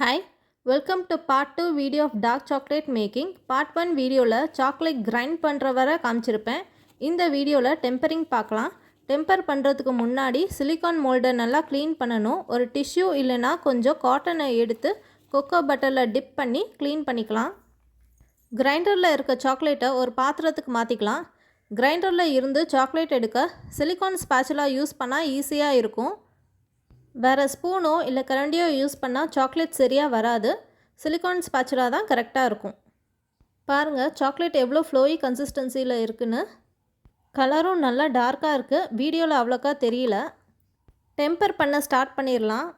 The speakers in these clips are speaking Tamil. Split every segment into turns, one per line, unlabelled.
Hi, welcome to part 2 video of dark chocolate making. Part 1 வீடியோவில் சாக்லேட் கிரைண்ட் பண்ணுற வரை காமிச்சிருப்பேன். இந்த வீடியோவில் டெம்பரிங் பார்க்கலாம். டெம்பர் பண்ணுறதுக்கு முன்னாடி சிலிக்கான் மோல்டை நல்லா க்ளீன் பண்ணணும். ஒரு டிஷ்யூ இல்லைனா கொஞ்சம் காட்டனை எடுத்து கொக்கோ பட்டரில் டிப் பண்ணி க்ளீன் பண்ணிக்கலாம். கிரைண்டரில் இருக்க சாக்லேட்டை ஒரு பாத்திரத்துக்கு மாற்றிக்கலாம். கிரைண்டரில் இருந்து சாக்லேட் எடுக்க சிலிக்கான் ஸ்பேச்சுலா யூஸ் பண்ணால் ஈஸியாக இருக்கும். வேறு ஸ்பூனோ இல்லை கரண்டியோ யூஸ் பண்ணால் சாக்லேட் சரியாக வராது. சிலிக்கான் ஸ்பேச்சுலா தான் கரெக்டாக இருக்கும். பாருங்கள் சாக்லேட் எவ்வளோ ஃப்ளோயி கன்சிஸ்டன்சியில் இருக்குன்னு. கலரும் நல்லா டார்க்காக இருக்குது. வீடியோவில் அவ்வளோக்கா தெரியல. டெம்பர் பண்ண ஸ்டார்ட் பண்ணிடலாம்.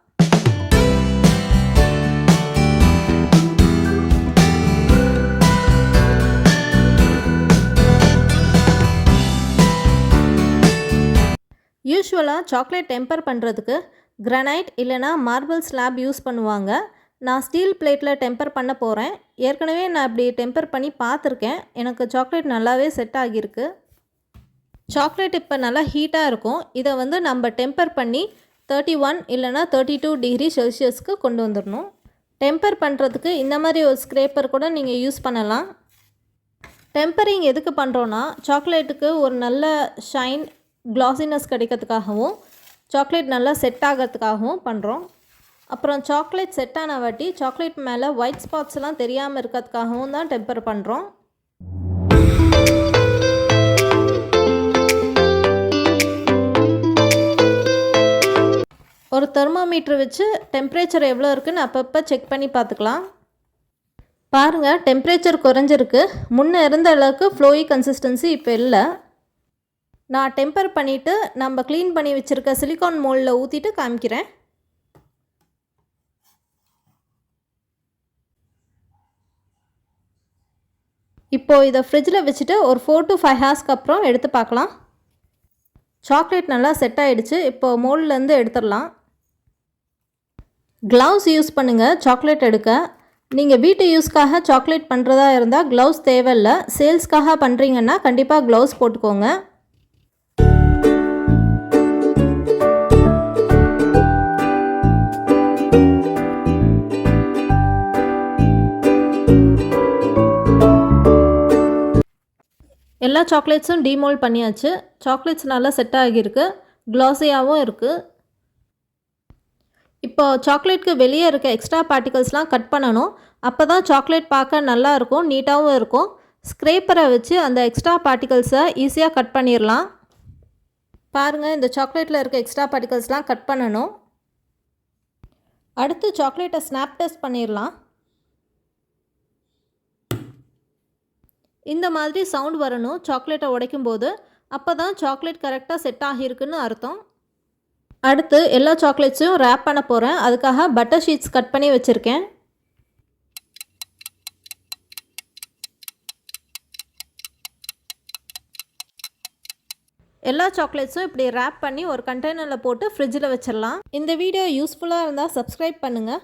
யூஸ்வலாக சாக்லேட் டெம்பர் பண்ணுறதுக்கு கிரானைட் இல்லைனா மார்பிள் ஸ்லாப் யூஸ் பண்ணுவாங்க. நான் ஸ்டீல் பிளேட்டில் டெம்பர் பண்ண போகிறேன். ஏற்கனவே நான் இப்படி டெம்பர் பண்ணி பார்த்துருக்கேன். எனக்கு சாக்லேட் நல்லாவே செட் ஆகியிருக்கு. சாக்லேட் இப்போ நல்லா ஹீட்டாக இருக்கும். இதை நம்ம டெம்பர் பண்ணி 31 இல்லைனா 32 டிகிரி செல்சியஸ்க்கு கொண்டு வந்துடணும். டெம்பர் பண்ணுறதுக்கு இந்த மாதிரி ஒரு ஸ்க்ரேப்பர் கூட நீங்கள் யூஸ் பண்ணலாம். டெம்பரிங் எதுக்கு பண்ணுறோன்னா சாக்லேட்டுக்கு ஒரு நல்ல ஷைன் க்ளாஸினஸ் கிடைக்கிறதுக்காகவும் சாக்லேட் நல்லா செட் ஆகிறதுக்காகவும் பண்ணுறோம். அப்புறம் சாக்லேட் செட் ஆன வாட்டி சாக்லேட் மேலே ஒயிட் ஸ்பாட்ஸ்லாம் தெரியாமல் இருக்கிறதுக்காகவும் தான் டெம்பர் பண்ணுறோம். ஒரு தெர்மோமீட்டர் வச்சு டெம்பரேச்சர் எவ்வளோ இருக்குதுன்னு அப்பப்போ செக் பண்ணி பார்த்துக்கலாம். பாருங்கள் டெம்பரேச்சர் குறைஞ்சிருக்கு. முன்னே இருந்த அளவுக்கு ஃப்ளோயி கன்சிஸ்டன்சி இப்போ இல்லை. நான் டெம்பர் பண்ணிவிட்டு நம்ம க்ளீன் பண்ணி வச்சுருக்க சிலிக்கான் மோல்டில் ஊற்றிட்டு காமிக்கிறேன். இப்போது இதை ஃப்ரிட்ஜில் வச்சுட்டு ஒரு 4 to 5 ஹார்ஸ்க்கு அப்புறம் எடுத்து பார்க்கலாம். சாக்லேட் நல்லா செட் ஆகிடுச்சு. இப்போது மோல்ட்லேருந்து எடுத்துடலாம். க்ளவுஸ் யூஸ் பண்ணுங்கள் சாக்லேட் எடுக்க. நீங்கள் வீட்டு யூஸ்க்காக சாக்லேட் பண்ணுறதா இருந்தால் க்ளவுஸ் தேவையில்லை. சேல்ஸ்க்காக பண்ணுறீங்கன்னா கண்டிப்பாக க்ளவுஸ் போட்டுக்கோங்க. எல்லா சாக்லேட்ஸும் டீமோல்ட் பண்ணியாச்சு. சாக்லேட்ஸ் நல்லா செட் ஆகியிருக்கு. க்ளாஸியாகவும் இருக்குது. இப்போ சாக்லேட்க்கு வெளியே இருக்க எக்ஸ்ட்ரா பார்ட்டிகல்ஸ்லாம் கட் பண்ணணும். அப்போ தான் சாக்லேட் பார்க்க நல்லா இருக்கும், நீட்டாகவும் இருக்கும். ஸ்க்ரேப்பரை வச்சு அந்த எக்ஸ்ட்ரா பார்ட்டிகல்ஸை ஈஸியாக கட் பண்ணிடலாம். பாருங்கள் இந்த சாக்லேட்டில் இருக்க எக்ஸ்ட்ரா பார்ட்டிகல்ஸ்லாம் கட் பண்ணணும். அடுத்து சாக்லேட்டை ஸ்னாப் டெஸ்ட் பண்ணிடலாம். இந்த மாதிரி சவுண்ட் வரணும் சாக்லேட்டை உடைக்கும் போது. அப்போ தான் சாக்லேட் கரெக்டாக செட் ஆகியிருக்குன்னு அர்த்தம். அடுத்து எல்லா சாக்லேட்ஸையும் ரேப் பண்ண போகிறேன். அதுக்காக பட்டர் ஷீட்ஸ் கட் பண்ணி வச்சுருக்கேன். எல்லா சாக்லேட்ஸும் இப்படி ரேப் பண்ணி ஒரு கண்டெய்னரில் போட்டு ஃப்ரிட்ஜில் வச்சிடலாம். இந்த வீடியோ யூஸ்ஃபுல்லாக இருந்தால் சப்ஸ்கிரைப் பண்ணுங்கள்.